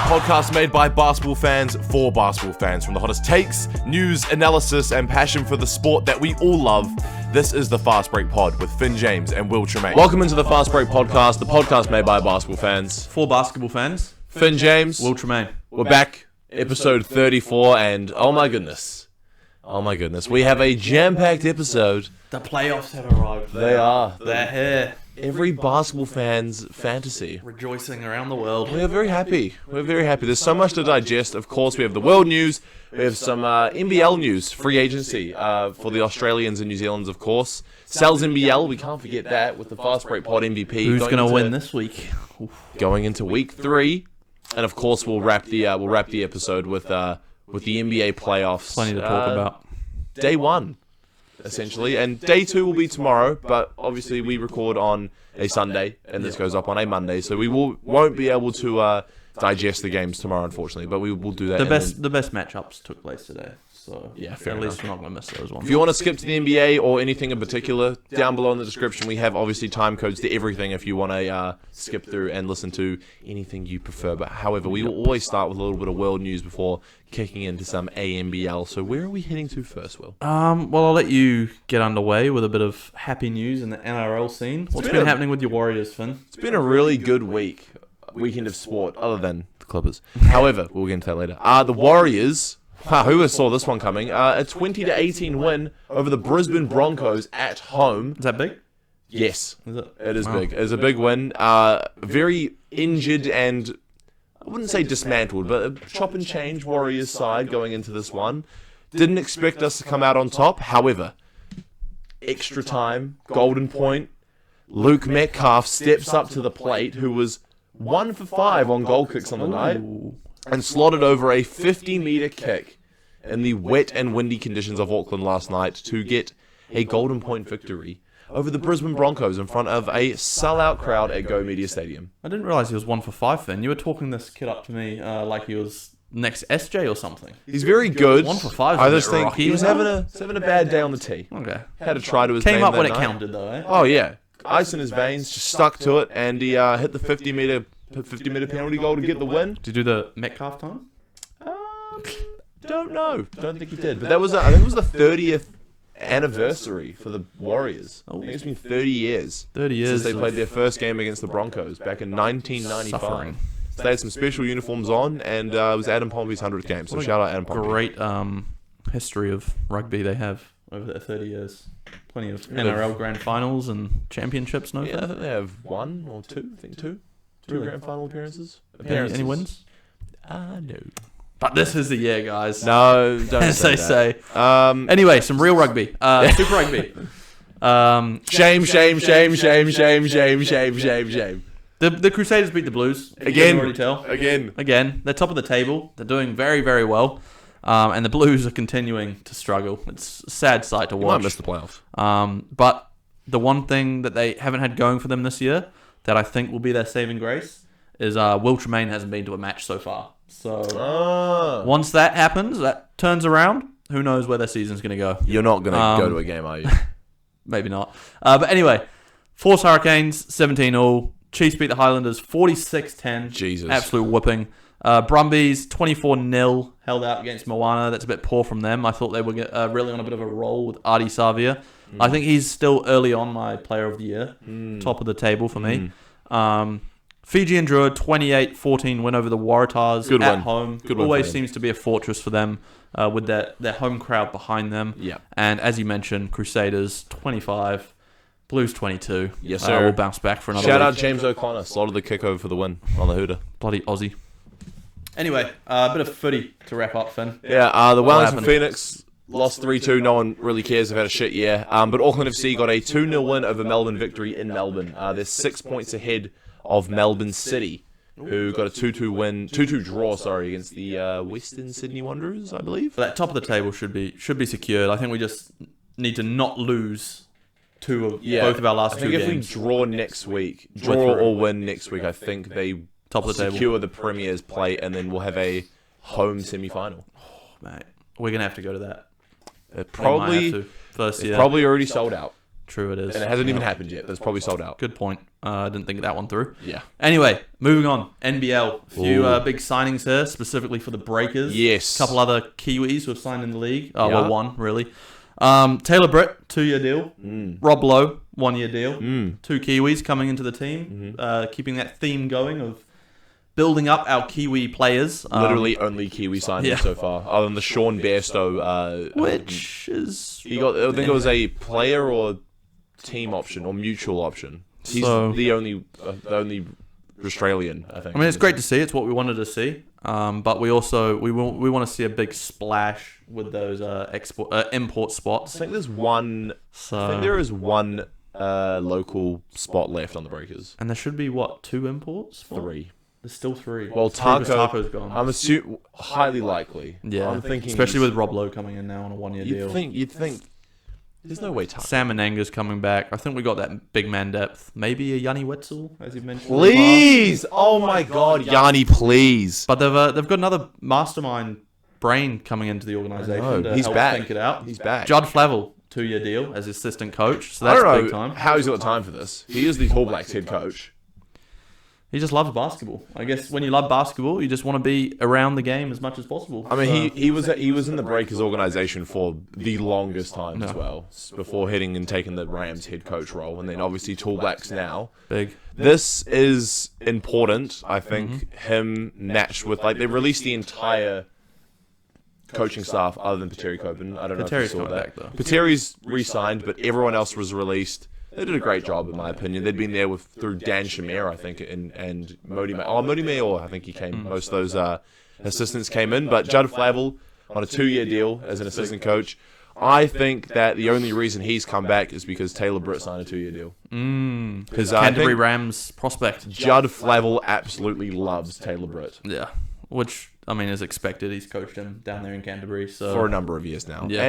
podcast made by basketball fans for basketball fans. From the hottest takes, news, analysis, and passion for the sport that we all love, this is the Fast Break Pod with Finn James and Will Tremaine. Welcome into the Fast Break Podcast, the podcast made by basketball fans. For basketball fans, Finn James, Will Tremaine. We're back, episode 34, and oh my goodness, we have a jam-packed episode. The playoffs have arrived. They are. They're here. Every basketball fan's fantasy. Rejoicing around the world. We're very happy. There's so much to digest. Of course, we have the world news. We have some NBL news, free agency for the Australians and New Zealanders, of course. Sal's NBL, we can't forget that with the Fast Break Pod MVP. Who's going to win this week? Going into week 3, and of course we'll wrap the episode with the NBA playoffs. Plenty to talk about. Day 1. Essentially, and day 2 will be tomorrow, but obviously we record on a Sunday and this goes up on a Monday, so we won't be able to digest the games tomorrow, unfortunately, but we will do that. The best matchups took place today, so yeah, at least we're not going to miss those ones. If you want to skip to the NBA or anything in particular, down below in the description we have obviously time codes to everything if you want to skip through and listen to anything you prefer. But however, we will always start with a little bit of world news before kicking into some ANBL. So where are we heading to first, Will? Well, I'll let you get underway with a bit of happy news in the NRL scene. What's been happening with your Warriors, Finn? It's been a really good weekend of sport, other than the Clippers. However, we'll get into that later. The Warriors, who would saw this one coming? A 20-18 win over the Brisbane Broncos at home. Is that big? Yes, Is it? it is big. It's a big win. Very injured and I wouldn't say dismantled, but a chop and change Warriors side going into this one. Didn't expect us to come out on top. However, extra time, golden point. Luke Metcalf steps up to the plate, who was 1 for 5 on goal kicks on the night, and slotted over a 50-meter kick in the wet and windy conditions of Auckland last night to get a golden point victory over the Brisbane Broncos in front of a sellout crowd at Go Media Stadium. I didn't realise he was 1 for 5, Finn. You were talking this kid up to me like he was next SJ or something. He's very good. 1 for 5. I just think he was having a bad day on the tee. Okay. Had a try to his Came name up that when night. it counted though, eh? Oh yeah, ice in his veins, just stuck to it, and he hit the 50-meter penalty goal to get the win. Did you do the Metcalf time? Don't know. Don't think he did. But that was I think it was the 30th anniversary for the Warriors. I think it's been 30 years. 30 years since they played their first game against the Broncos back in 1995. Suffering. So they had some special uniforms on, and it was Adam Pompey's 100th game. So shout out Adam Pompey. Great history of rugby they have over their 30 years. Plenty of NRL grand finals and championships. No, Yeah, I think they have 1 or 2. I think 2 Really? grand final appearances. Any wins? No. But this is the year, guys. No, don't As say they that. say. Anyway, some real rugby. Super rugby. Shame. The Crusaders beat the Blues. If you Again. can already tell. Again. They're top of the table. They're doing very, very well. And the Blues are continuing to struggle. It's a sad sight to You watch. might miss the playoffs. But the one thing that they haven't had going for them this year that I think will be their saving grace is Will Tremaine hasn't been to a match so far. So once that happens, that turns around, who knows where their season's going to go. You're not going to go to a game, are you? Maybe not. But anyway, Force Hurricanes, 17-all. Chiefs beat the Highlanders 46-10. Jesus. Absolute whooping. Brumbies, 24-0, held out against Moana. That's a bit poor from them. I thought they were really on a bit of a roll with Artie Savia. I think he's still early on my player of the year. Top of the table for me. Fiji and Drua, 28-14 win over the Waratahs Good at win. home. Good win Always for them. seems to be a fortress for them with their home crowd behind them. Yeah. And as you mentioned, Crusaders, 25, Blues, 22. Yes, sir. We'll bounce back for another Shout week. out James O'Connor. Slotted the kick over for the win on the Hooter. Bloody Aussie. Anyway, a bit of footy to wrap up, Finn. Yeah, the Wellington happened? Phoenix lost 3-2. No one really cares. They've had a shit year. But Auckland FC got a 2-0 win over Melbourne victory in Melbourne. They're 6 points ahead of Melbourne City, who got a 2-2 draw, against the Western Sydney Wanderers, I believe. But that top of the table should be secured. I think we just need to not lose both of our last two games. I think if we draw next week, or win next week, I think they Top of the table. secure the Premier's plate, and then we'll have a home semi-final. Mate, we're going to have to go to that. Probably First year. probably already sold out. True, it is. And it hasn't even happened yet. That's probably sold out. Good point. I didn't think of that one through. Yeah. Anyway, moving on. NBL. A few Ooh. big signings here, specifically for the Breakers. Yes. A couple other Kiwis who have signed in the league. Yeah. Well, one, really. Taylor Britt, 2-year deal. Rob Lowe, 1-year deal. 2 Kiwis coming into the team, keeping that theme going of building up our Kiwi players. Literally only Kiwi signings so far, other than the Sean Bairstow. Which is... He got, I think it was a player or team option or mutual option. He's So- the only Australian, I think. I mean, it's great to see. It's what we wanted to see. But we also we want to see a big splash with those import I spots. think there's one. I think there is one local spot left on the Breakers. And there should be, what, 2 imports? 3. There's still 3. Well, 3 'cause Taco, Taco's gone. I'm assuming highly likely. Yeah, I'm thinking especially with Rob Lowe coming in now on a 1-year deal. You'd think. There's no way Taco. Sam Ananga's coming back. I think we got that big man depth. Maybe a Yanni Wetzel, as you mentioned. Please! Oh my God, Yanni, please! But they've got another mastermind brain coming into the organisation to He's help back. think it out. He's back. Judd Flavel, 2-year deal as assistant coach. So I that's don't know big time. how he's got time for this. He is the All Blacks head coach. He just loves basketball. I guess when you love basketball, you just want to be around the game as much as possible. I mean, he was in the Breakers organization for the longest time as well, before heading and taking the Rams head coach role, and then obviously to All Blacks now. Big. This is important, I think. Him matched with they released the entire coaching staff other than Pateri Copen. I don't know if you Pateri's saw coming that. back, though. Pateri's re-signed, but everyone else was released. They did a great job, in my opinion. They'd been there through Dan Shamir, I think, and Modi May. Oh, Modi May, I think he came. Most of those assistants came in. But Judd Flavel on a 2-year deal as an assistant coach. I think that the only reason he's come back is because Taylor Britt signed a 2-year deal. Because Canterbury Rams prospect. Judd Flavel absolutely loves Taylor Britt Yeah. Which, I mean, is expected. He's coached him down there in Canterbury. So for a number of years now. Yeah.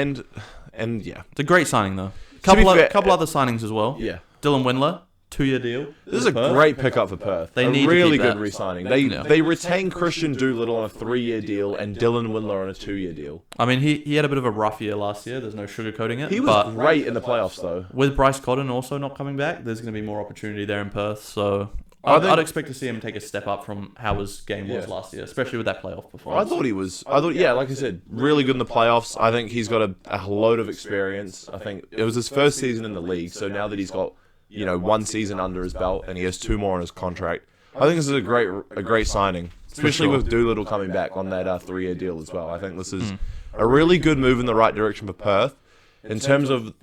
And yeah. It's a great signing, though. be fair, Couple other signings as well. Yeah. Dylan Windler, 2-year deal. This is a great pickup for Perth. They a need to really keep good that. re-signing. Yeah. They retain Christian Doolittle on a 3-year deal and Dylan Windler on a 2-year deal. I mean, he had a bit of a rough year last year. There's no sugarcoating it. He was but great in the playoffs, though. with Bryce Cotton also not coming back, there's going to be more opportunity there in Perth. So I think- I'd expect to see him take a step up from how his game was last year, especially with that playoff I performance. thought, yeah, like I said, really good in the playoffs. I think he's got a load of experience. I think it was his first season in the league, so now that he's got, 1 season under his belt and he has 2 more on his contract, I think this is a great signing, especially with Doolittle coming back on that 3-year deal as well. I think this is a really good move in the right direction for Perth. In terms of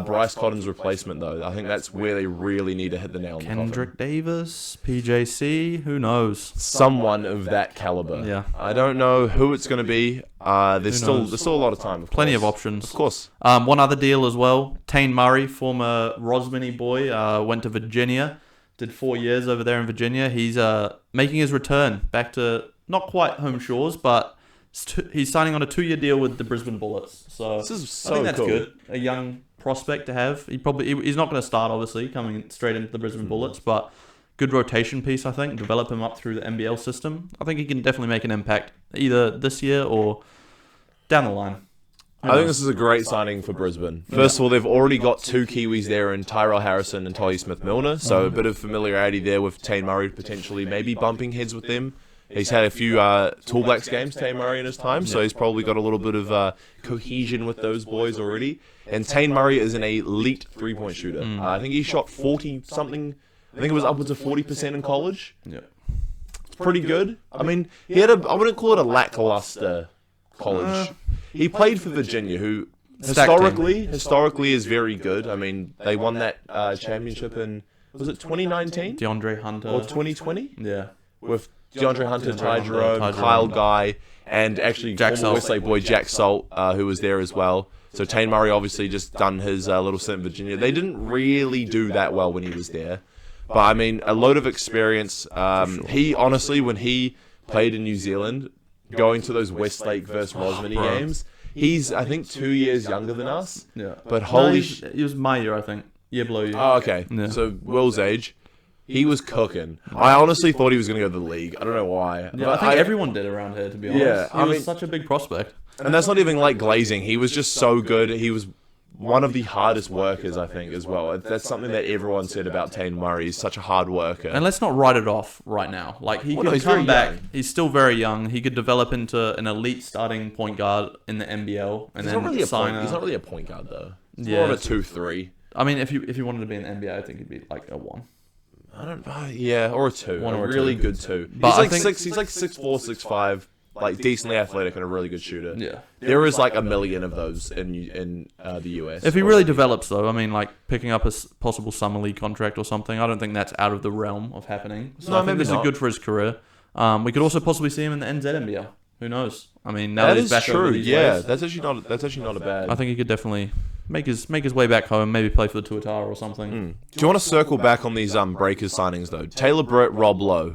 Bryce Cotton's replacement, though, I think that's where they really need to hit the nail on the coffin. Kendrick Davis, PJC, who knows? Someone of that caliber. Yeah. I don't know who it's going to be. There's knows? still a lot of time. Plenty of options. Of course. One other deal as well. Tane Murray, former Rosmini boy, went to Virginia. Did 4 years over there in Virginia. He's making his return back to not quite home shores, but he's signing on a 2-year deal with the Brisbane Bullets. So This is I so think that's cool. good. A young prospect to have. He's not going to start, obviously, coming straight into the Brisbane Bullets, but good rotation piece, I think. Develop him up through the NBL system. I think he can definitely make an impact either this year or down the line. I think this is a great signing for Brisbane. First of all, they've already got 2 Kiwis there in Tyrell Harrison and Tolly Smith-Milner, so a bit of familiarity there with Tane Murray potentially maybe bumping heads with them. He's had a few Tall Blacks games, Tane Murray, in his time, so he's probably got a little bit of cohesion with those boys already. And Tane Murray is an elite 3-point shooter. I think he shot 40-something. I think it was upwards of 40% in college. Yeah. It's pretty good. I mean, he had I wouldn't call it a lackluster college. He played for Virginia, who historically is very good. I mean, they won that championship in, was it 2019 DeAndre Hunter. or 2020? Yeah. With DeAndre Hunter, Ty Hunter, Jerome, Ty Kyle Jerome. Guy, and actually Jack former Salt. Westlake boy Jack Salt, who was there as well. So Tane Murray obviously just done his little stint in Virginia. They didn't really do that well when he was there. But, I mean, a load of experience. He, honestly, when he played in New Zealand, going to those Westlake versus Rosmini games, he's, I think, 2 years younger than us. Yeah. But holy He was my year, I think. Year below you. Oh, okay. Yeah. So Will's age, he was cooking. I honestly thought he was going to go to the league. I don't know why. Yeah, But I think everyone did around here, to be honest. Yeah, He I was mean- such a big prospect. and that's not even like glazing. He was just so good. He was one of the hardest workers, I think, as well. That's something that everyone said about Tatum Murray. He's such a hard worker. And let's not write it off right now. Like, he could come back. He's still very young. He could develop into an elite starting point guard in the NBL. And he's then not really sign he's not really a point guard, though. He's Yeah. more of a 2-3. I mean, if you wanted to be in the NBA, I think he'd be like a 1. I don't. Yeah, or a 2. One or a really 2. good 2. But He's I like think- 6. He's like 6'4", 6'5", like decently athletic and a really good shooter. Yeah. There is like a million of those in the US. If he really develops, though, I mean, like picking up a possible summer league contract or something, I don't think that's out of the realm of happening. So No, I think maybe this not. is good for his career. We could also possibly see him in the NZNBL. Who knows? I mean, now that that he's is back over true. these Yeah, ways, that's actually not a bad. I think he could definitely make his way back home. Maybe play for the Tuatara or something. Do you want to circle back on these Breakers signings though? Taylor Britt, Rob Lowe.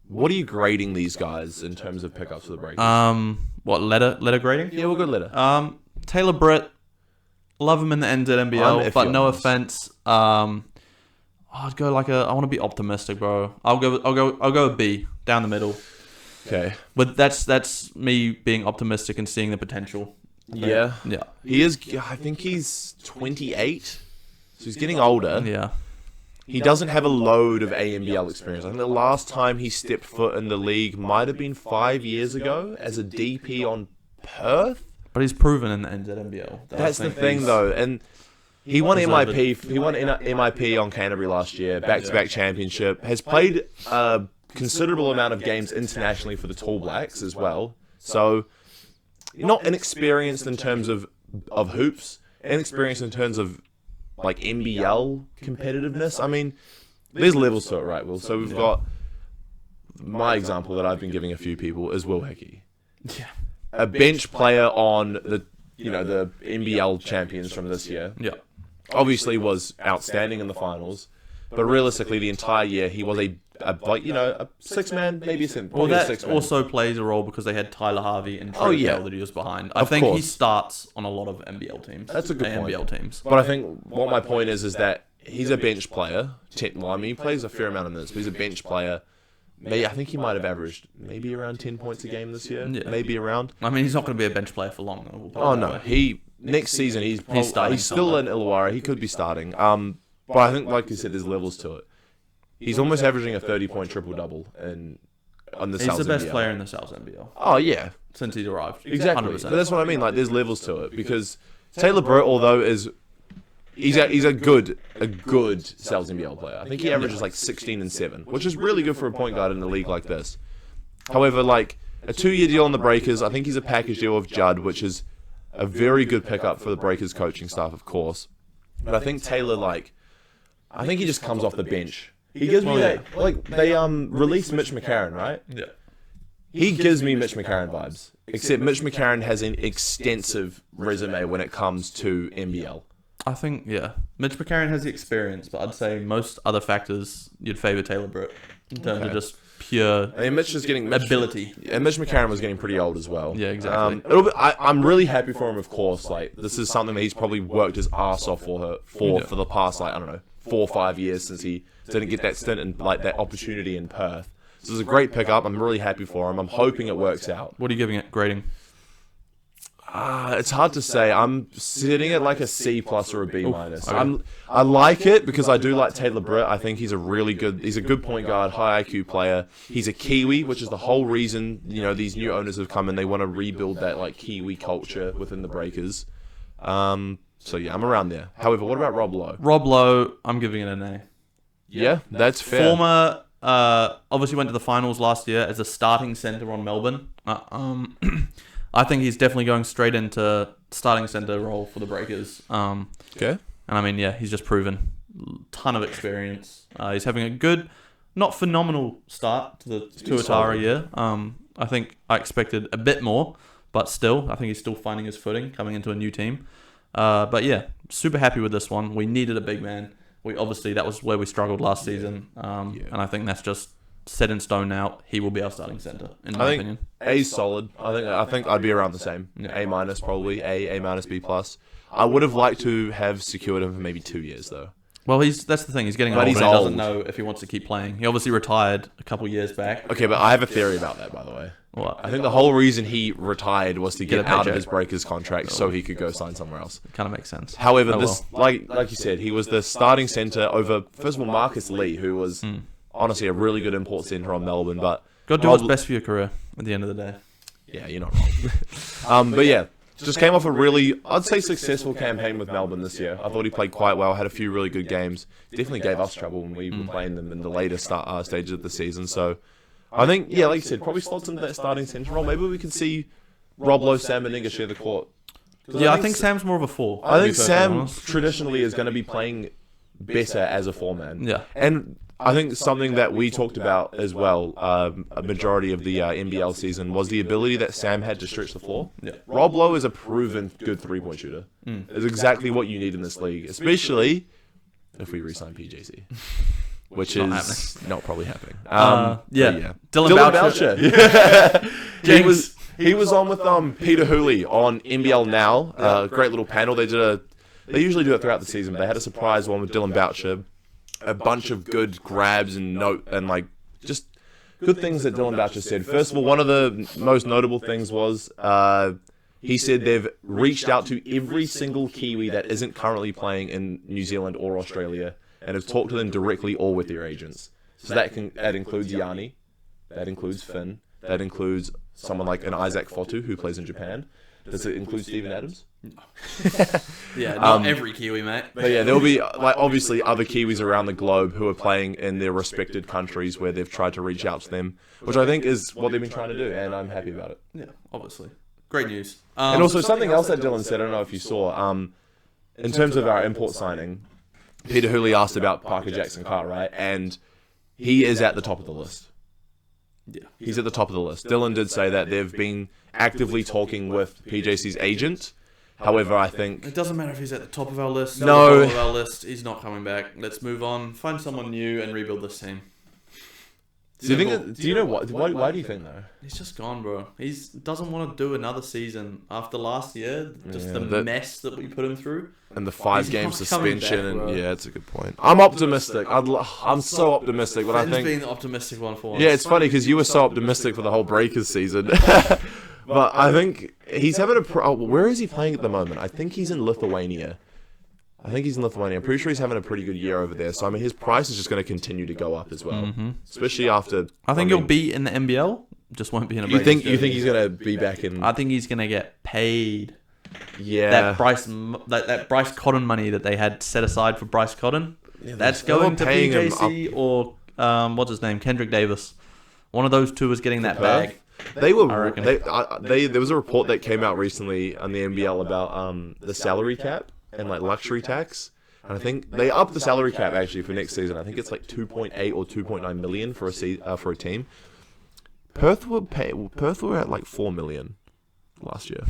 What are you grading these guys in terms of pickups for the Breakers? What letter grading? Yeah, we'll go letter. Taylor Britt, love him in the I'm NZNBL, iffy but on no this. offense. I'd go I want to be optimistic, bro. I'll go a B down the middle. Okay. But that's me being optimistic and seeing the potential. Yeah. Yeah. He is. I think he's 28, so he's getting older. Yeah. He doesn't have a load of AMBL experience. I think the last time he stepped foot in the league might have been 5 years ago as a DP on Perth. But he's proven in the NZNBL. That's the thing, though, and he won MIP. He won MIP on Canterbury last year, back-to-back championship. Has played a considerable amount of games internationally for the Tall Blacks as well. So, not inexperienced in terms of hoops, inexperienced in terms of like NBL competitiveness. I mean, there's levels to it, right, Will? So we've got my example that I've been giving a few people is Will Hickey. Yeah. A bench player on the NBL champions from this year. Yeah. Obviously was outstanding in the finals, but realistically the entire year he was a 6-man, maybe a Well, that 6-man. also plays a role because they had Tyler Harvey and Oh, Trey yeah. Bell that he was behind. I Of think he course. starts on a lot of NBL teams. That's a good point. NBL teams. But I think what my point is that he's a bench player. Well, I mean, he plays a fair amount of minutes, but he's a bench player. I think he might have averaged maybe around 10 points a game this year. Yeah. Maybe around. I mean, he's not going to be a bench player for long, though. We'll put it Oh that no, way. next season he's starting he's still in Illawarra. He could be starting. But I think, like you said, there's levels to it. He's almost averaging a 30-point triple-double on the He's South the best NBL. player in the South NBL Oh yeah, since he's arrived. exactly. 100%. But that's what I mean. Like, there's levels to it because Taylor Britt, although he's a good South NBL player. I think he averages like 16 and 7, which is really good for a point guard in a league like this. However, like a 2-year deal on the Breakers, I think he's a package deal with Judd, which is a very good pickup for the Breakers coaching staff, of course. But I think Taylor, I think he just comes off the bench. He gives me that, they released Mitch McCarron, right? Yeah. He gives me Mitch McCarron vibes. Except Mitch McCarron has an extensive resume when it comes to NBL. I think, yeah. Mitch McCarron has the experience, but I'd say most other factors you'd favour Taylor Britt in terms of just pure I mean, Mitch is getting ability. And Mitch McCarron was getting pretty old as well. Yeah, exactly. I'm really happy for him, of course. Like, this is something that he's probably worked his ass off for the past, 4 or 5 years since he didn't get that stint and that opportunity in Perth. So it's a great pickup. I'm really happy for him. I'm hoping it works out. What are you giving it grading? It's hard to say. I'm sitting at like a C+ or a B-. I like it because I do like Taylor Britt. I think he's a good point guard, high IQ player. He's a Kiwi, which is the whole reason, these new owners have come and they want to rebuild that like Kiwi culture within the Breakers. So yeah, I'm around there. However, what about Rob Lowe? Rob Lowe, I'm giving it an A. Yeah, that's fair. Former, obviously went to the finals last year as a starting centre on Melbourne. I think he's definitely going straight into starting centre role for the Breakers. Okay. And I mean, yeah, he's just proven ton of experience. He's having a good, not phenomenal start to the Tuatara year. I think I expected a bit more, but still, I think he's still finding his footing coming into a new team. But yeah, super happy with this one. We needed a big man. That was where we struggled last season. And I think that's just set in stone now. He will be our starting centre, in my opinion. A's solid. I think I'd be around the same. Yeah. A- probably. A- B+. I would have liked to have secured him for maybe 2 years though. Well, that's the thing. He's getting But old. he's And he doesn't old. know if he wants to keep playing. He obviously retired a couple years back. Okay, but I have a theory about that, by the way. What? I think the whole reason he retired was to Get a get out of paycheck. his Breakers contract so he could go sign somewhere else. Kind of makes sense. However, Oh, this like you said, he was the starting centre over, first of all, Marcus Lee, who was honestly a really good import centre on Melbourne, but Got to do what's best for your career at the end of the day. yeah, you're not wrong. But yeah, just came off a really, I'd say, successful campaign with Melbourne this year. I thought he played quite well, had a few really good games. Definitely gave us trouble when we were playing them in the later stages of the season. So I think, yeah, like you said, probably slots into that starting centre role. Maybe we could see Rob Lowe, Sam Meninga share the court. Yeah, I think Sam's more of a 4. I to think be perfectly Sam honest. traditionally is going to be playing better as a 4-man. Yeah. And I think something that we talked about as well, a majority of the NBL season, was the ability that Sam had to stretch the floor. Yeah. Rob Lowe is a proven good three-point shooter. It's exactly what you need in this league, especially if we re-sign PJC, which Not is not probably happening. Yeah. Dylan Boucher. Boucher. Jinx. He was on with Peter Hooley on NBL Now. Great little panel. They usually do it throughout the season, but they had a surprise one with Dylan Boucher. A bunch of good grabs and like just good things that Dylan Boucher said. First of all, one of the most notable things was he said they've reached out to every single Kiwi that isn't currently playing in New Zealand or Australia and have talked to them directly or with their agents. So that includes Yanni, that includes Finn, that includes someone like an Isaac Fotu who plays in Japan. Does it include Steven Adams? Yeah, not every Kiwi, mate. But yeah, there'll be like obviously other Kiwis around the globe who are playing in their respected countries where they've tried to reach out to them, which I think is what they've been trying to do, and I'm happy about it. Yeah, obviously. Great news. And also something else that Dylan said, I don't know if you saw, in terms of our import signing, Peter Hooley asked about Parker Jackson Cartwright, and he is at the top of the list. Yeah. He's at the top of the list. Dylan did say that they've been actively talking with PJC's agent. However, I think It doesn't matter if he's at the top of our list. No. The bottom of our list. He's not coming back. Let's move on. Find someone new and rebuild this team. Do you know what? Why do you think though? He's just gone, bro. He doesn't want to do another season after last year. Just the mess that we put him through. And the 5-game He's not coming suspension, back, bro. yeah, it's a good point. I'm optimistic. I'm so optimistic, but I Finn's think being the optimistic one for once. yeah, it's funny because you were so optimistic for the whole Breakers season, but I think he's having where is he playing at the moment? I think he's in Lithuania. I'm pretty sure he's having a pretty good year over there. So I mean, his price is just going to continue to go up as well, especially after. I think he'll be in the NBL. Just won't be in a. You think Breakers jersey. he's going to be back in? I think he's gonna get paid. Yeah. That Bryce Cotton money that they had set aside for Bryce Cotton, that's they're going not to paying him PJC or what's his name, Kendrick Davis. One of those two is getting that Perth? bag. They were. I reckon. There was a report that came out recently on the NBL about the salary cap and like luxury tax. And I think they upped the salary cap actually for next season. I think it's like 2.8 or 2.9 million for a team. Perth were at like 4 million last year.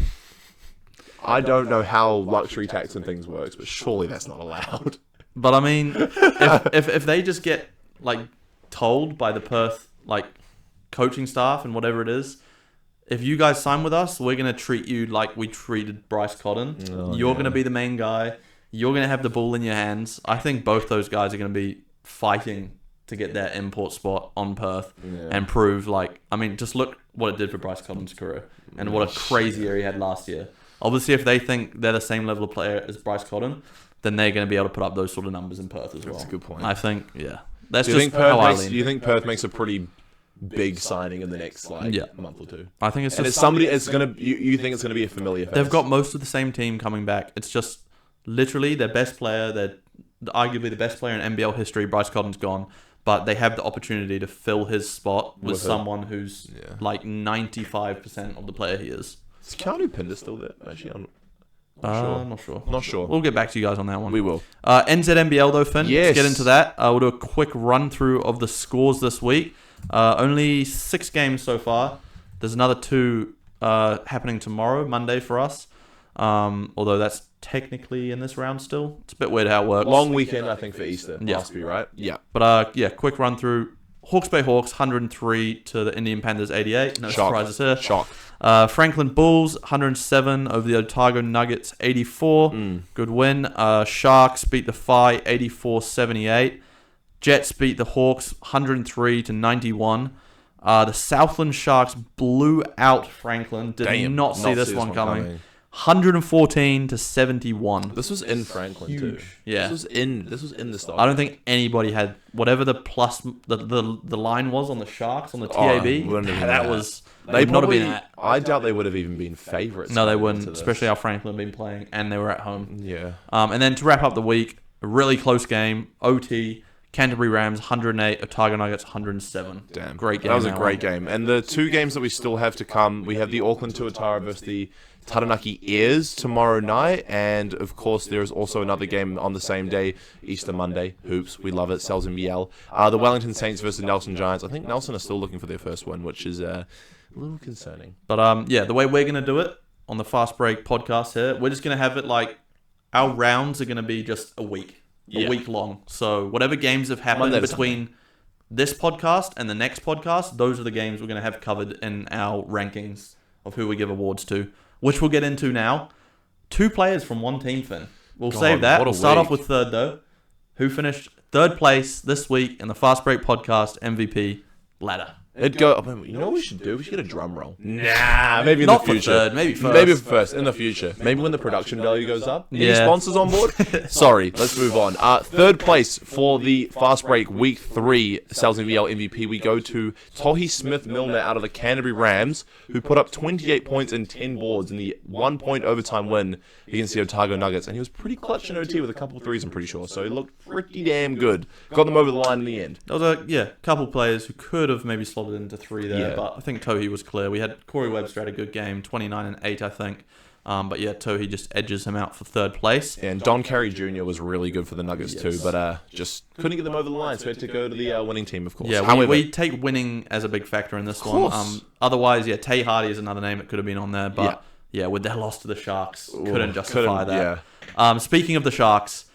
I don't know how luxury tax and things works, but surely that's not allowed. But I mean, if they just get like told by the Perth like coaching staff and whatever it is, if you guys sign with us, we're gonna treat you like we treated Bryce Cotton. You're gonna be the main guy. You're gonna have the ball in your hands. I think both those guys are gonna be fighting to get that import spot on Perth and prove like, I mean, just look what it did for Bryce Cotton's career and what a crazy year he had last year. Obviously, if they think they're the same level of player as Bryce Cotton, then they're going to be able to put up those sort of numbers in Perth as well. That's a good point. I think, yeah. That's Do you just think how I Perth lean. do you think Perth makes a pretty big signing in the next month or two? I think it's And just it's somebody. It's gonna. You think it's gonna be a familiar face? they've got most of the same team coming back. It's just literally their best player, they're arguably the best player in NBL history. Bryce Cotton's gone, but they have the opportunity to fill his spot with someone who's like 95% of the player he is. Is Keanu Pinder still there? Actually, I'm Not sure. not sure. We'll get back to you guys on that one. We will. NZNBL though, Finn. Yes. Let's get into that. We'll do a quick run through of the scores this week. Only 6 games so far. There's another 2 happening tomorrow, Monday for us. Although that's technically in this round still. It's a bit weird how it works. Long weekend, I think, for Easter. Yeah. Must be right. Yeah. But quick run through. Hawke's Bay Hawks 103 to the Indian Panthers 88. No Shock. surprises here. Shock. Franklin Bulls 107 over the Otago Nuggets 84. Good win. Sharks beat the Phi 84-78. Jets beat the Hawks 103 to 91. The Southland Sharks blew out Franklin. Did not see this one coming. 114 to 71. This was in Franklin too. Yeah. This was in the stock. I don't think anybody had whatever the plus the line was on the Sharks on the TAB. wouldn't have been That that. was They would not have probably, been at. I doubt they would have even been favourites. No, they going wouldn't, into this. especially how Franklin been playing and they were at home. Yeah. And then to wrap up the week, a really close game. OT. Canterbury Rams 108, Otago Nuggets 107. Damn. Great game. That was a great game. And the two games that we still have to come, we have the Auckland Tuatara versus the Taranaki Airs tomorrow night. And, of course, there is also another game on the same day, Easter Monday. Hoops. We love it. Sells and BL. The Wellington Saints versus the Nelson Giants. I think Nelson are still looking for their first win, which is a little concerning. But, the way we're going to do it on the Fast Break podcast here, we're just going to have it like our rounds are going to be just a week. A week long. So whatever games have happened between this podcast and the next podcast, those are the games we're going to have covered in our rankings of who we give awards to, which we'll get into now. 2 players from one team, Finn. We'll save that. We'll start off with third, though. Who finished third place this week in the Fast Break podcast MVP ladder? It'd go. You know what we should do? We should get a drum roll. Nah, maybe in Not the future. for third, maybe first. Maybe first in the future. Maybe when the production value goes up. Any sponsors on board? Sorry, let's move on. Third place for the Fast Break Week 3 Sales and VL MVP. We go to Tohi Smith-Milner out of the Canterbury Rams, who put up 28 points and 10 boards in the 1-point overtime win against the Otago Nuggets, and he was pretty clutch in OT with a couple threes, I'm pretty sure. So he looked pretty damn good. Got them over the line in the end. There was a couple players who could have maybe slotted into 3 there, but I think Tohi was clear. We had Corey Webster had a good game, 29 and 8, I think. But Tohi just edges him out for third place. And Don Carey Jr. was really good for the Nuggets too, but just couldn't get them over the line, so we had to go to the winning team, of course. Yeah, However, we take winning as a big factor in this one. Otherwise, Tay Hardy is another name that could have been on there, but with their loss to the Sharks, couldn't justify that. Yeah. Speaking of the Sharks,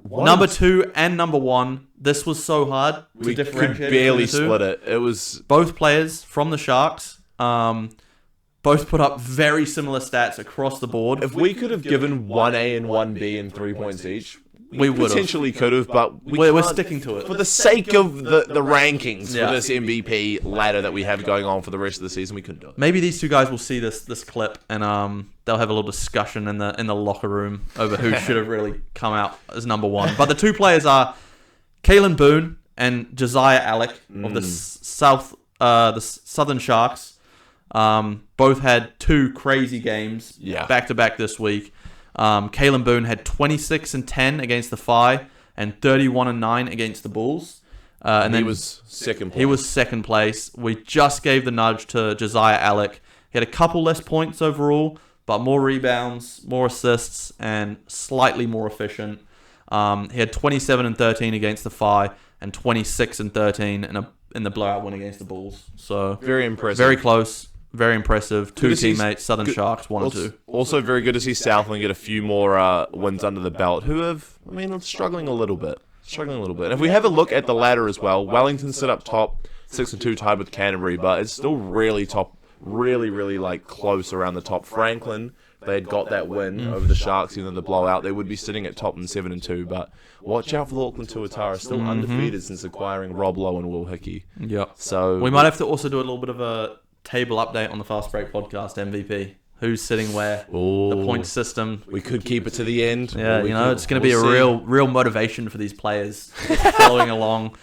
number 2 and number 1, this was so hard to we differentiate. could barely between the two. split it. It was Both players from the Sharks, both put up very similar stats across the board. if we could have given 1A and 1B and 3 points each, We would have. potentially could have, but We're can't- sticking to it. for the sake of the rankings Yeah. for this MVP ladder that we have going on for the rest of the season. We couldn't do it. Maybe these two guys will see this clip and they'll have a little discussion in the locker room over who should have really come out as number 1. But the 2 players are Kalen Boone and Josiah Alec of the Southern Sharks. Both had 2 crazy games back to back this week. Kalen Boone had 26 and 10 against the Phi and 31 and 9 against the Bulls. And then he was second place. He was second place. We just gave the nudge to Josiah Alec. He had a couple less points overall, but more rebounds, more assists, and slightly more efficient. He had 27 and 13 against the Phi and 26 and 13 in the blowout win against the Bulls. So very impressive. Very close. Very impressive. 2 teammates, Southern good, Sharks, 1 and 2. Also very good to see Southland get a few more wins under the belt, who have, struggling a little bit. And if we have a look at the ladder as well, Wellington sit up top, 6 and 2 tied with Canterbury, but it's still really top, really like close around the top. Franklin, they had got that win over the Sharks, even though the blowout, they would be sitting at top in 7 and 2, but watch out for the Auckland Tuatara, still undefeated since acquiring Rob Lowe and Will Hickey. Yeah. So we might have to also do a little bit of a table update on the Fast Break podcast MVP. Who's sitting where? The point system. We could keep it to the end. Yeah, it's going to be a real motivation for these players following along.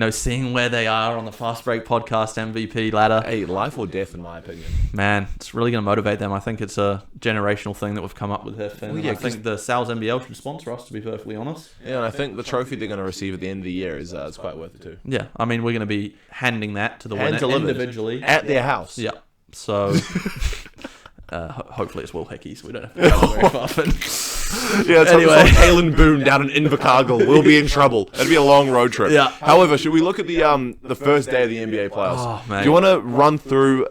Seeing where they are on the Fast Break podcast MVP ladder. Hey, life or death, in my opinion. Man, it's really going to motivate them. I think it's a generational thing that we've come up with here, Finn. I think the Sal's NBL should sponsor us, to be perfectly honest. Yeah, and I think the trophy they're going to receive at the end of the year is it's quite worth it too. Yeah, we're going to be handing that to the winner individually. At their house. Yeah, so... hopefully it's Will Hickey, so we don't have to go very far. Anyway, Kalen Boone down in Invercargill. We'll be in trouble. It'll be a long road trip. Yeah. However, should we look at the first day of the NBA playoffs? Oh, mate. Do you want to run through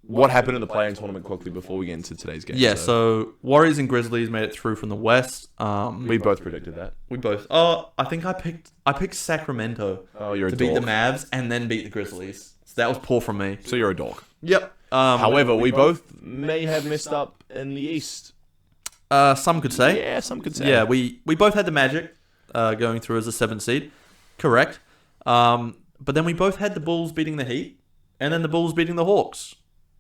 what happened in the play-in tournament quickly before we get into today's game? Yeah, so Warriors and Grizzlies made it through from the West. We both predicted that. We both. Oh, I think I picked Sacramento Oh, to beat the Mavs and then beat the Grizzlies. So that was poor from me. So you're a dog. Yep. However, we both may have messed up in the East. Some could say. Yeah, some could say. Yeah, we both had the Magic going through as a 7th seed. Correct. But then we both had the Bulls beating the Heat and then the Bulls beating the Hawks.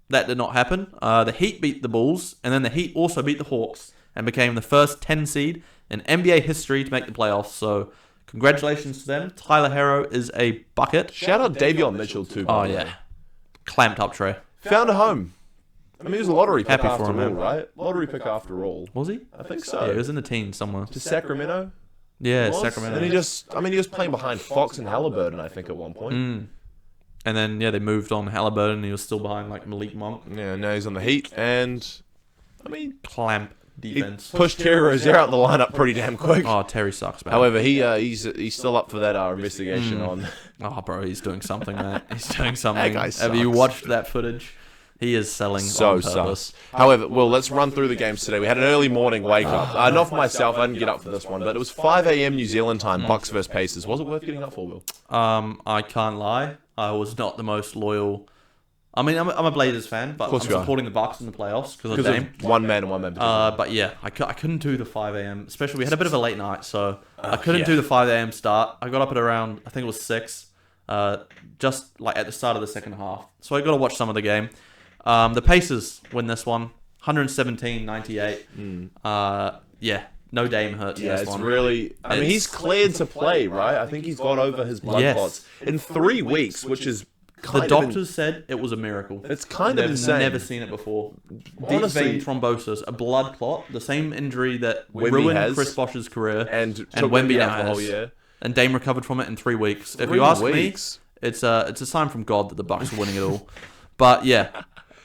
That did not happen. The Heat beat the Bulls, and then the Heat also beat the Hawks and became the first 10 seed in NBA history to make the playoffs. So, congratulations to them. Tyler Herro is a bucket. Shout out Davion Mitchell too. Oh, yeah. Clamped up Trey. Found a home. I mean, he was a lottery pick Happy for after him, all, right? Lottery pick after all. Was he? I think so. Yeah, he was in the teens somewhere. To Sacramento. Yeah, Was? Sacramento. And he was playing behind Fox and Halliburton, I think, at one point. And then, they moved on Halliburton, and he was still behind, Malik Monk. Yeah, now he's on the Heat, and I mean, Clamp he defense. pushed Terry Rozier out the lineup pretty damn quick. Oh, Terry sucks, man. However, he's still up for that investigation on. Oh, bro, he's doing something, man. He's doing something. That guy Have you sucks. watched that footage? He is selling So on purpose. sus. However, let's run through the games today. We had an early morning wake up. Not for myself, I didn't get up for this one, but it was 5 a.m. New Zealand time, Bucks versus Pacers. Was it worth getting up for, Will? I can't lie. I was not the most loyal. I mean, I'm a Blazers fan, but I'm course you are. supporting the Bucks in the playoffs because of Because Dame. of one man and one man. But yeah, I couldn't do the 5 a.m. Especially we had a bit of a late night, so I couldn't do the 5 a.m. start. I got up at around, I think it was 6, just at the start of the second half. So I got to watch some of the game. The Pacers win this one, 117-98. Yeah, no Dame hurts in Yeah, this it's one. really. I mean, he's cleared to play, right? I think he's got over his blood Yes. clots in 3 weeks, which is The kind of doctors said it was a miracle. It's kind of They've insane. never seen it before. Deep Honestly- vein thrombosis, a blood clot, the same injury that Wemby ruined has. Chris Bosh's career, and took Wemby Wemby now out for the whole has. year. And Dame recovered from it in 3 weeks. If 3 you ask weeks. me, it's a sign from God that the Bucks are winning it all. But yeah,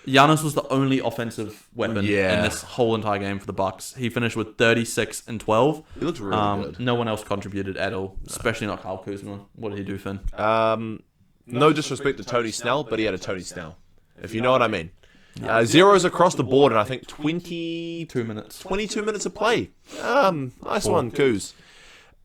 Giannis was the only offensive weapon Yeah. in this whole entire game for the Bucks. He finished with 36 and 12. He looks really good. No one else contributed at all, especially not Kyle Kuzma. What did he do, Finn? No disrespect to Tony Snell, but he had a Tony Snell, if you know what I mean. Zeros across the board, and I think 2 minutes. 22 minutes of play. Nice one, Kuz.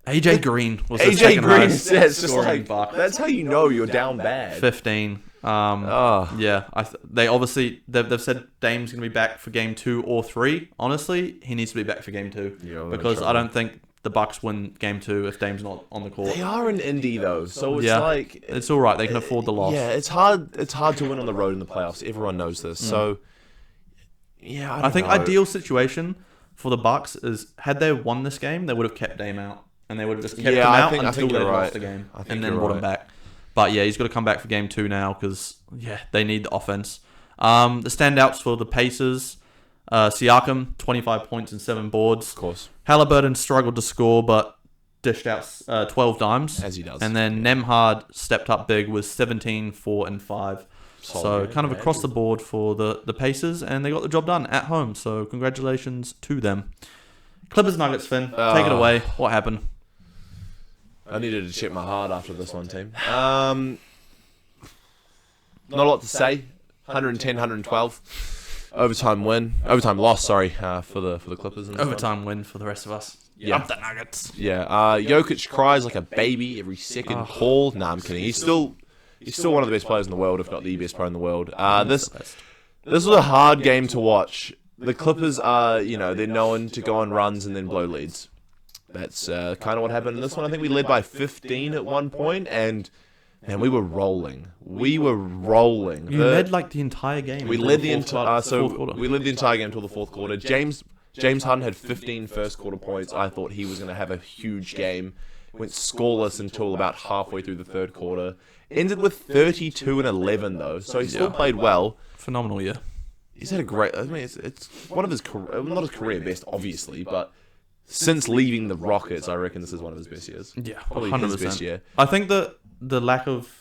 AJ Green was the AJ second Green highest says just scoring like Buck. that's how you know you're down bad. 15. Yeah, they obviously they've said Dame's gonna be back for game 2 or 3. Honestly, he needs to be back for game 2 Yeah, because trouble. I don't think the Bucks win game 2 if Dame's not on the court. They are in Indy though, so it's Yeah. like It's all right. They can afford the loss. yeah, it's hard. It's hard to win on the road in the playoffs. Everyone knows this. So yeah, I think know. ideal situation for the Bucks is had they won this game, they would have kept Dame out and they would have just kept Yeah, him I out think until they you're lost right. the game I think and then you're brought him right. back. But yeah, he's got to come back for game 2 now because they need the offense. The standouts for the Pacers, Siakam, 25 points and 7 boards. Of course, Halliburton struggled to score, but dished out 12 dimes. as he does. And then Nemhard stepped up big with 17, 4, and 5. Solid So kind of game, across the board for the Pacers, and they got the job done at home. So congratulations to them. Clippers Nuggets, Finn. Take it away. What happened? I needed to check my heart after this one, team. Not a lot to say. 110, 112. Overtime loss, sorry, for the Clippers. And Overtime win for the rest of us. Yeah. Up the Nuggets. Yeah. Jokic cries like a baby every second call. Nah, I'm kidding. He's still one of the best players in the world, if not the best player in the world. This was a hard game to watch. The Clippers are, they're known to go on runs and then blow leads. That's kind of what happened in this one. I think we led by 15 at one point, and we were rolling. We led like the entire game. We until led the fourth quarter. we led the entire game until the fourth quarter. James Harden had 15 first quarter points. I thought he was going to have a huge game. Went scoreless until about halfway through the third quarter. Ended with 32 and 11 though, so he still played well. Phenomenal year. He's had a great. I mean, it's one of his not his career best, obviously, but since leaving the Rockets, I reckon this is one of his best years. Yeah, Probably 100%. his best year. I think the lack of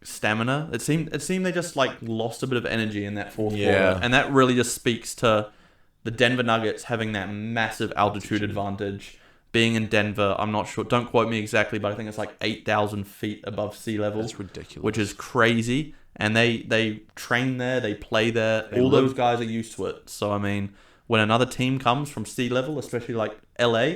stamina. It seemed they just lost a bit of energy in that fourth quarter, and that really just speaks to the Denver Nuggets having that massive altitude advantage. Being in Denver, I'm not sure. Don't quote me exactly, but I think it's 8,000 feet above sea level. That's ridiculous. Which is crazy. and they train there, they play there. All those guys are used to it. So I mean, when another team comes from sea level, especially like LA,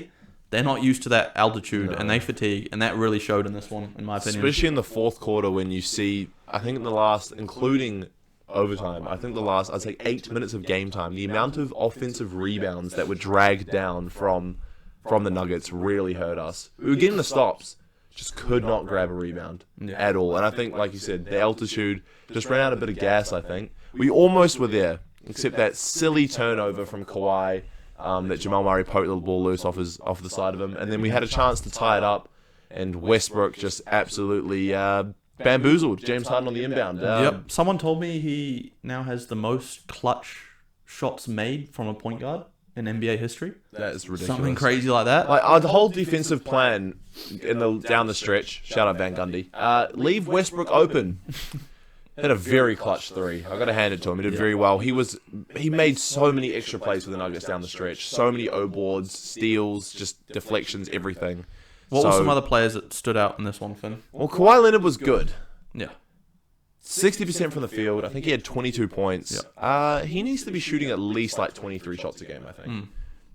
they're not used to that altitude and they fatigue, and that really showed in this one, in my opinion. Especially in the fourth quarter when you see, I think in the last, including overtime, I think the last, I'd say 8 minutes of game time, the amount of offensive rebounds that were dragged down from the Nuggets really hurt us. We were getting the stops, just could not grab a rebound at all. And I think, like you said, the altitude just ran out a bit of gas, I think. We almost were there, except that silly turnover from Kawhi, that Jamal Murray poked the ball loose off the side of him. And then we had a chance to tie it up, and Westbrook just absolutely bamboozled James Harden on the inbound. Yep. Someone told me he now has the most clutch shots made from a point guard in NBA history. That is ridiculous. Something crazy like that. Like our whole defensive plan down the stretch. Shout out Van Gundy. Leave Westbrook open. Hit a very clutch three. I got to hand it to him. He did very well. He made so many extra plays for the Nuggets down the stretch. So many O-boards, steals, just deflections, everything. What were some other players that stood out in this one, Finn? Well, Kawhi Leonard was good. Yeah. 60% from the field. I think he had 22 points. Yep. He needs to be shooting at least like 23 shots a game, I think.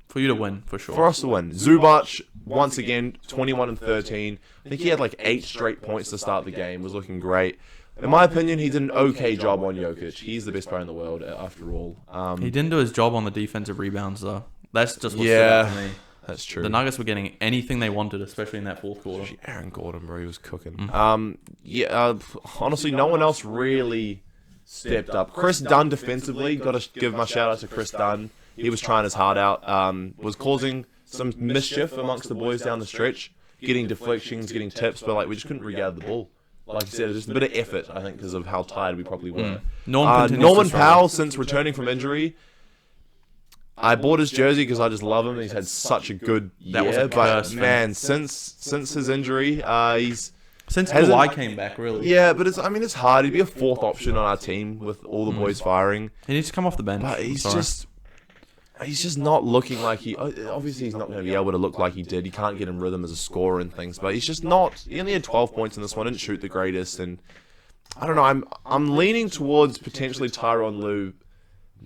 For you to win, for sure. For us to win. Zubac, once again, 21 and 13. I think he had like 8 straight points to start the game. Was looking great. In my opinion, he did an okay job on Jokic. He's the best player in the world, after all. He didn't do his job on the defensive rebounds, though. That's just what stood out to me. That's true. The Nuggets were getting anything they wanted, especially in that fourth quarter. Actually, Aaron Gordon, bro, he was cooking. Honestly, no one else really stepped up. Chris Dunn defensively, got to give my shout out to Chris Dunn. He was trying his heart out. Was causing some mischief amongst the boys down the stretch, getting deflections, getting tips, but like we just couldn't regather the ball. Like you said, just a bit of effort, I think, because of how tired we probably were. Norman Powell, since returning from injury, I bought his jersey because I just love him. He's had such a good year, but man, since his injury, since Kawhi came back, really. Yeah, but it's hard. He'd be a fourth option on our team with all the boys firing. He needs to come off the bench. But he's just not looking like he. Obviously, he's not going to be able to look like he did. He can't get in rhythm as a scorer and things. But he's just not. He only had 12 points in this one. Didn't shoot the greatest, and I don't know. I'm leaning towards potentially Tyronn Lue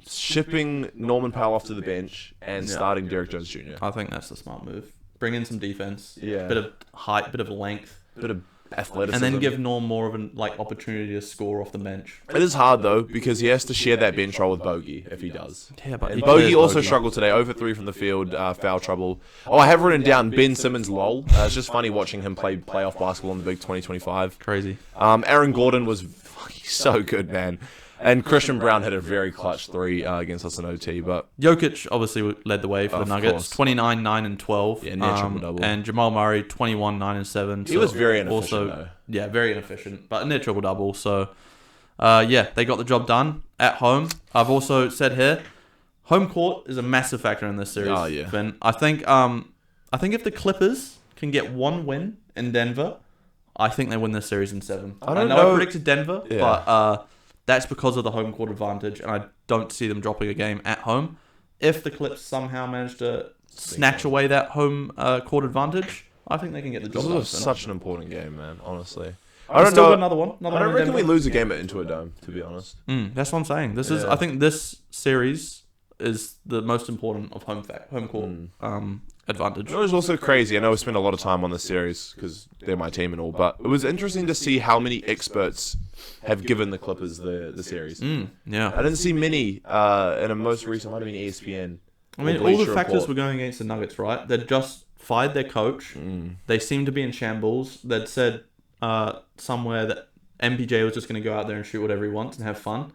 shipping Norman Powell off to the bench and starting Derrick Jones Jr. I think that's the smart move. Bring in some defense. Yeah. Bit of height, bit of length, Bit of athleticism. and then give Norm more of an opportunity to score off the bench. It is hard though because he has to share that bench role with Bogey if he does. Yeah, but And Bogey also struggled today. Over 3 from the field, foul trouble. Oh, I have written down Ben Simmons. Lol. It's just funny watching him play playoff basketball in the Big 2025. Crazy. Aaron Gordon was so good, man. And Christian Brown had a very clutch 3 against us in OT. But Jokic obviously led the way for the Nuggets. Course. 29, 9, and 12. Yeah, near triple-double. And Jamal Murray, 21, 9, and 7. He was very inefficient, though. Yeah, very inefficient, but near triple-double. So, they got the job done at home. I've also said here, home court is a massive factor in this series. Oh, yeah. Ben. I think if the Clippers can get one win in Denver, I think they win this series in 7. I know I predicted Denver, but that's because of the home court advantage, and I don't see them dropping a game at home. If the Clips somehow manage to snatch away that home court advantage, I think they can get the job done. This was such an important game, man, honestly. I don't know. Got another one. I don't reckon we lose a game at Intuit Dome, to be honest. That's what I'm saying. I think this series is the most important of home court advantage. It was also crazy. I know we spent a lot of time on this series because they're my team and all, but it was interesting to see how many experts have given the Clippers the series. Yeah. I didn't see many in a most recent, might have been ESPN. I mean, all the factors were going against the Nuggets, right? They'd just fired their coach. They seemed to be in shambles. They'd said somewhere that MPJ was just going to go out there and shoot whatever he wants and have fun.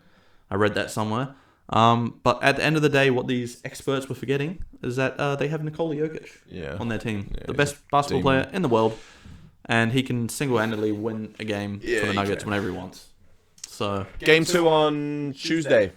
I read that somewhere. But at the end of the day, what these experts were forgetting is that they have Nikola Jokic on their team. The best basketball player in the world. And he can single-handedly win a game for the Nuggets whenever he wants. So Game 2 on Tuesday.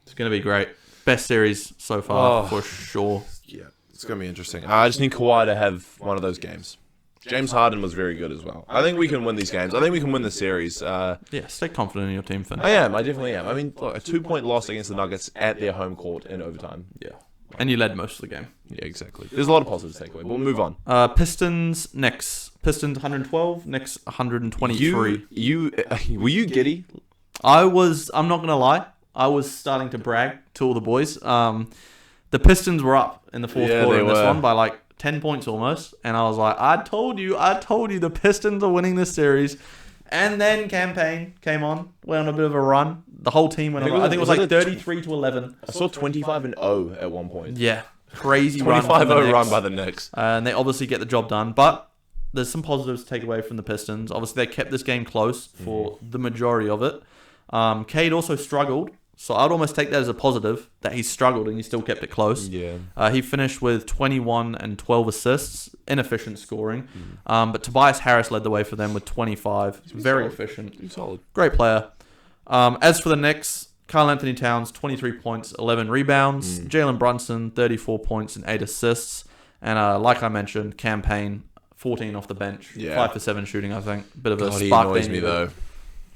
It's going to be great. Best series so far, for sure. Yeah, it's going to be interesting. I just need Kawhi to have one of those games. James Harden was very good as well. I think we can win these games. I think we can win the series. Stay confident in your team, Finn. I am. I definitely am. I mean, look, a 2-point loss against the Nuggets at their home court in overtime. Yeah. And you led most of the game. Yeah, exactly. There's a lot of positives to take away, but we'll move on. Pistons, Knicks. Pistons 112, Knicks 123. Were you giddy? I'm not gonna lie, I was starting to brag to all the boys. The Pistons were up in the fourth quarter in this one by like 10 points almost, and I was like, I told you, the Pistons are winning this series. And then Campaign came on, went on a bit of a run. The whole team went on. I think it was like 33-11. I saw 25-0 at one point. Yeah, crazy 25-0 run by the Knicks. And they obviously get the job done, but there's some positives to take away from the Pistons. Obviously, they kept this game close for the majority of it. Cade also struggled, so I'd almost take that as a positive that he struggled and he still kept it close. Yeah. He finished with 21 and 12 assists, inefficient scoring. But Tobias Harris led the way for them with 25. Very efficient. He's solid. Great player. As for the Knicks, Karl Anthony Towns, 23 points, 11 rebounds. Jalen Brunson, 34 points and 8 assists. And like I mentioned, Campaign, 14 off the bench. Yeah. 5 for 7 shooting, I think. Bit of a God, he spark. annoys me, though.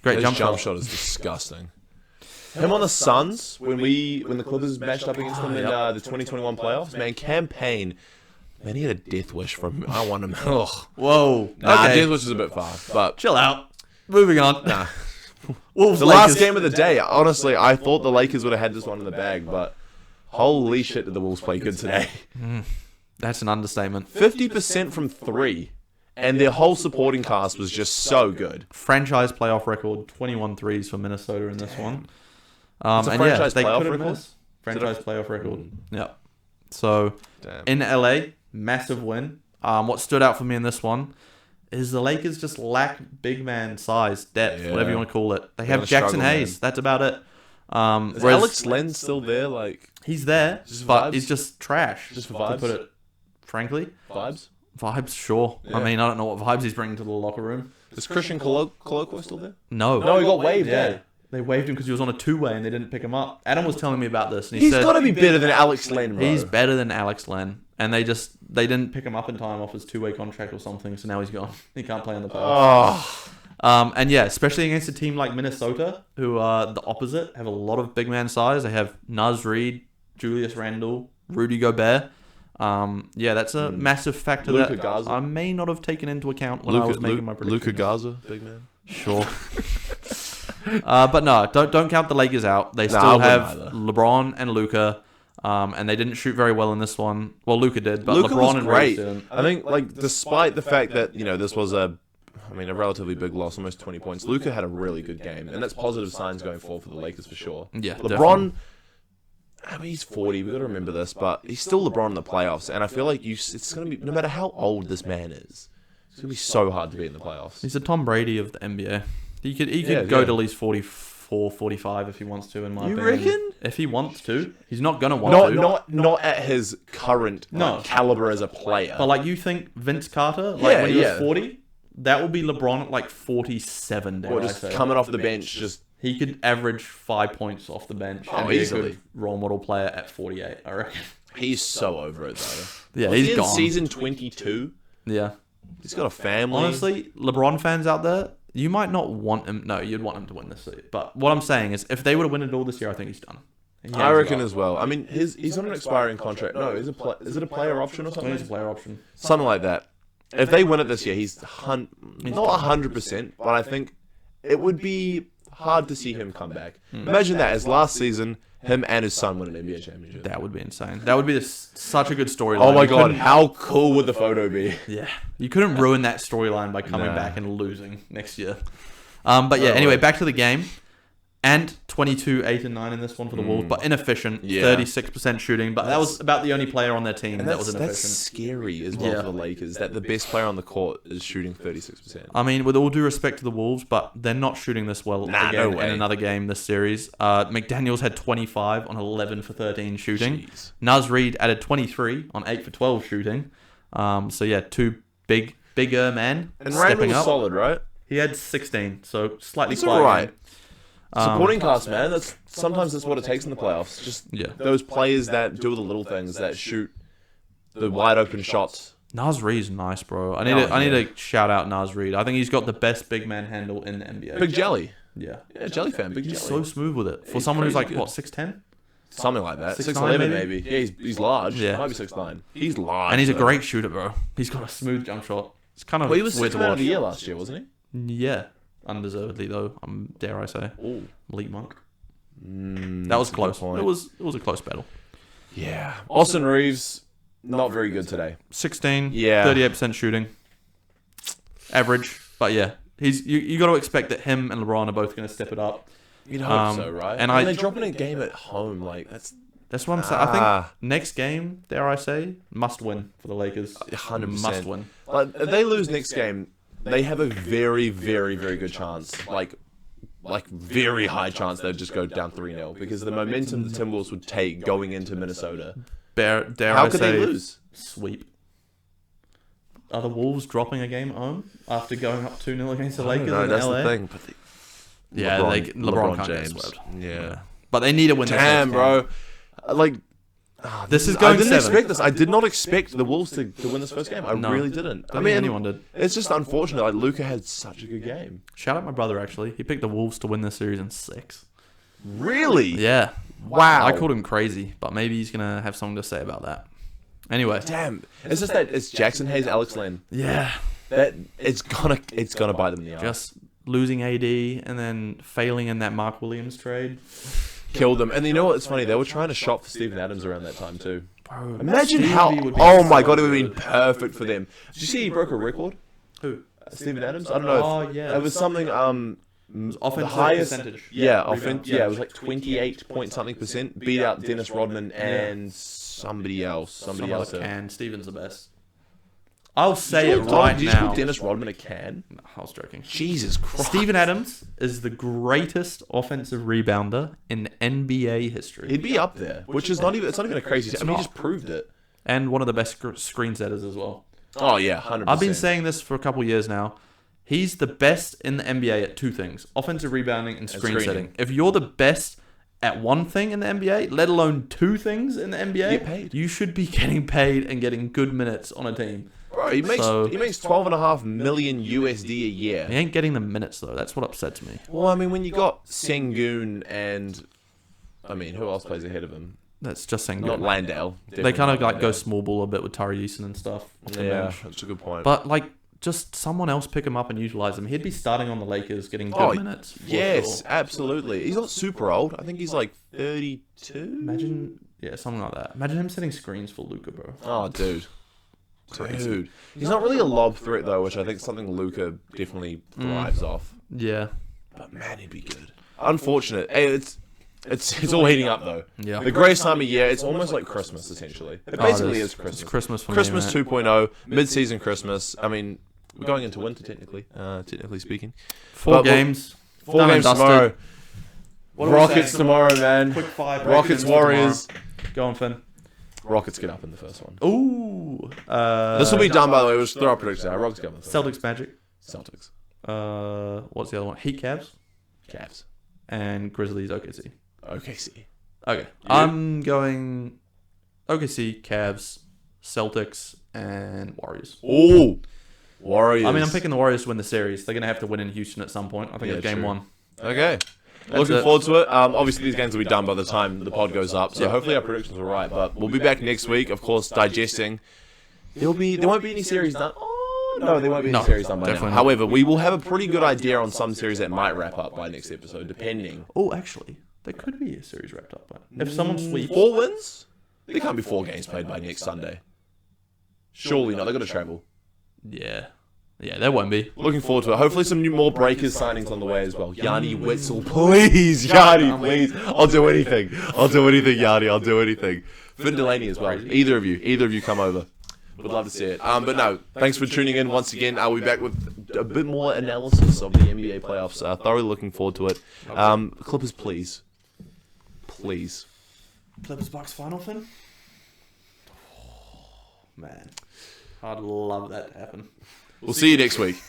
Great His jump shot is disgusting. Him on the Suns, when the Clippers matched up against them in the 2021 playoffs, man, Campaign, man, he had a death wish from I want him. Ugh. Whoa. Nah, Okay. death wish is a bit far, but Chill out. Moving on. nah. Wolves, The Lakers. last game of the day, honestly, I thought the Lakers would have had this one in the bag, but holy shit did the Wolves play good today. That's an understatement. 50% from 3, and their whole supporting cast was just so good. Franchise playoff record, 21 threes for Minnesota in this one. It's a and franchise they playoff couldn't record? miss. Franchise playoff record. Yeah. So, Damn. in LA, massive win. What stood out for me in this one is the Lakers just lack big man size, depth, Yeah. whatever you want to call it. They They're have gonna Jackson struggle, Hayes. man. That's about it. Is Whereas Alex Len still there? Like, he's there, Just but vibes? he's just trash. Just to vibes? put it frankly. vibes? Vibes, sure. I Yeah. mean, I don't know what vibes he's bringing to the locker room. Is Christian Coloco still there? No. No, he got waived, Yeah. eh? They waived him because he was on a two-way and they didn't pick him up. Adam was telling me about this, and He's said got to be better than Alex Len, bro. he's better than Alex Len, and they didn't pick him up in time off his two-way contract or something. So now he's gone. He can't play in the playoffs. Oh, And yeah, especially against a team like Minnesota, who are the opposite, have a lot of big man size. They have Naz Reid, Julius Randle, Rudy Gobert. Yeah, that's a massive factor Luka that Garza. I may not have taken into account when I was making my prediction. Luka Garza, big man. Sure. But no, don't count the Lakers out. They I still wouldn't have either. LeBron and Luka, and they didn't shoot very well in this one. Well, Luka did, but Luka LeBron was and great. Reeves didn't. I think, like, despite the fact that this was a relatively big loss, almost 20 points. Luka had a really good game, and that's positive signs going forward for the Lakers for sure. Yeah, LeBron, I mean, he's 40. We've got to remember this, but he's still LeBron in the playoffs, and I feel like it's going to be, no matter how old this man is, it's going to be so hard to be in the playoffs. He's a Tom Brady of the NBA. He could Yeah, go yeah. to at least 44, 45 if he wants to, in my You opinion. reckon? If he wants to. He's not going to want to. Not at his current caliber as a player. But like, you think Vince Carter, Yeah, when he yeah. was 40, that would be LeBron at like 47, dare or I just say. coming off the bench, just He could average 5 points off the bench Oh, and be a easily. good role model player at 48, I reckon. he's so over it though. Yeah, Was he's he in gone. season 22. Yeah. He's got a family. Honestly, LeBron fans out there, you might not want him. No, you'd want him to win this season. But what I'm saying is, if they would have won it all this year, I think he's done. He I hangs reckon it up. as well. I mean, he's on an expiring contract. No, is it a player option or I think something? he's a player option. Something like that. If they win it this year, he's not 100%, but I think it would be hard to see him come back. Imagine that as last season, him and his son win an NBA championship. That would be insane. That would be such a good storyline. Oh my You god, couldn't- how cool would the photo be? Yeah. You couldn't ruin that storyline by coming Nah. back and losing next year. But yeah, anyway, back to the game. And 22, 8, and 9 in this one for the Wolves, but inefficient. Yeah. 36% shooting, but that was about the only player on their team that was That's inefficient. scary as well Yeah. for the Lakers, that the best player on the court is shooting 36%. I mean, with all due respect to the Wolves, but they're not shooting this well Nah, again no in way. another game this series. McDaniels had 25 on 11 for 13 shooting. Jeez. Naz Reid added 23 on 8 for 12 shooting. So yeah, two bigger men And Randall stepping was up. solid, right? He had 16, so slightly It's quiet. alright. game. Supporting cast, man. Sometimes that's what it takes in the playoffs. Just Yeah. those players that do the little things, that shoot the wide open shots. Naz Reid's nice, bro. I need to shout out Naz Reid. I think he's got the best big man handle in the NBA. Big Jelly. Yeah. Yeah, Jelly fan. Big He's Jelly. so smooth with it. For He's someone who's like, crazy good. what, 6'10"? Something like that. 6'9" 6'11" maybe? maybe. Yeah, he's large. Yeah. Might be 6'9". He's large. And he's a though. great shooter, bro. He's got a smooth jump shot. It's kind of Well, he was weird 6th to man of watch. the year last year, wasn't he? Yeah. undeservedly though. Dare I say, Ooh. Malik Monk. That That was close. It was a close battle. Yeah. Austin Reeves, not very good today. 16, Yeah. 38% shooting, average. But yeah, you got to expect that him and LeBron are both going to step it up. You'd hope so, right? And they're dropping a game at home, like that's what I'm saying. I think next game, dare I say, must win for the Lakers. 100%. Must win. Like, if they lose next game, they have a very, very, very good chance. Like very high chance they'd just go down 3-0 because the momentum the Timberwolves would take going into Minnesota. Dare How I could say, they lose? sweep. Are the Wolves dropping a game at home after going up 2-0 against the Lakers in that's LA? the thing. But LeBron can't James. get swept. Yeah. But they need to win. Damn, bro. Like, This is I going didn't 7. expect this. I did not expect the Wolves to win this first game. I No. really didn't. I mean, anyone did. It's just unfortunate. Like, Luka had such a good game. Shout out my brother, actually. He picked the Wolves to win this series in 6. Really? Yeah. Wow. I called him crazy, but maybe he's going to have something to say about that. Anyway. Damn. It's just that it's Jackson Hayes, Alex Len. Yeah. That it's gonna bite them in the eye. Just losing AD and then failing in that Mark Williams trade. Killed them. And you know what's funny? They were trying to shop for Steven Adams around that time too. Bro, Imagine Stevie how. would be Oh so my god, it would have good. been perfect for them. Did you see he broke a record? Who? Steven Adams? I don't know. Oh, yeah. It was something. Offensive the highest percentage. Yeah, Rebound. yeah, it was like 28 point something percent. Beat out Dennis Rodman and somebody else. Somebody else. Can. Steven's the best. I'll say it Did right you just now. call Dennis Rodman a can? No, I was joking. Jesus Christ. Steven Adams is the greatest offensive rebounder in NBA history. He'd be up there, which is not even. It's not even a crazy. I mean, he just proved it. And one of the best screen setters as well. Oh yeah, 100%. I've been saying this for a couple years now. He's the best in the NBA at 2 things: offensive rebounding and screen screening. setting. If you're the best at one thing in the NBA, let alone 2 things in the NBA, Get paid. you should be getting paid and getting good minutes on a team. Bro, he makes 12.5 million USD a year. He ain't getting the minutes though. That's what upsets me. Well, I mean, when you got Sengun and, I mean, who else plays ahead of him? That's just saying. Not Landale. They kind of Definitely like not go Landale. small ball a bit with Tari Eason and stuff. off the Yeah, bench. that's a good point. But like, just someone else pick him up and utilize him. He'd be starting on the Lakers, getting good Oh, minutes. for yes, sure. absolutely. He's not super old. I think he's like 32. Imagine, yeah, something like that. Imagine him setting screens for Luka, bro. Oh, dude. Dude. He's not really a lob threat, though, which I think is something Luka definitely thrives off. Yeah, But man, he'd be good. Unfortunate. Hey, it's all heating up, though. yeah. The greatest time of year, it's almost like Christmas, essentially. It basically is Christmas. It's Christmas for Christmas me, mate. 2.0, mid-season Christmas. I mean, we're going into winter, technically speaking. 4 but- games. 4 Done and games dusted. tomorrow. What are we Rockets saying? tomorrow, man. Quick 5. Rockets, Warriors. Go on, Finn. Rockets get up in the first one. Ooh. This will be done, by the way. We'll just throw our predictions out. Rockets get up in the first Celtics Magic. one. Celtics. What's the other one? Heat Cavs Cavs. and Grizzlies OKC. OKC. Okay. I'm going OKC, Cavs, Celtics, and Warriors. Ooh. Warriors. I mean, I'm picking the Warriors to win the series. They're going to have to win in Houston at some point. I think Yeah, it's game true. 1. Okay. Looking it. forward to it. Obviously, these games will be done by the time the pod goes up, so hopefully our predictions are right. But we'll be back next week, of course, digesting. There won't be any series done. Oh, no, there won't be any No, series done by now. definitely not. However, we will have a pretty good idea on some series that might wrap up by next episode, depending. Oh, actually, there could be a series wrapped up. If someone sweeps. 4 wins? There can't be 4 games played by next Sunday. Surely not. They're going to travel. Yeah. Yeah, there won't be. Looking forward to it. Hopefully some more Breakers signings on the way as well. Yanni Witzel, please. Yanni, please. I'll do anything. Yanni. I'll do anything. Finn Delaney as well. Either of you come over. Would love to see it. But no, thanks for tuning in once again. I'll be back with a bit more analysis of the NBA playoffs. Thoroughly looking forward to it. Clippers, please. Please. Clippers Bucks final, Finn? Oh, man. I'd love that to happen. We'll see you next week.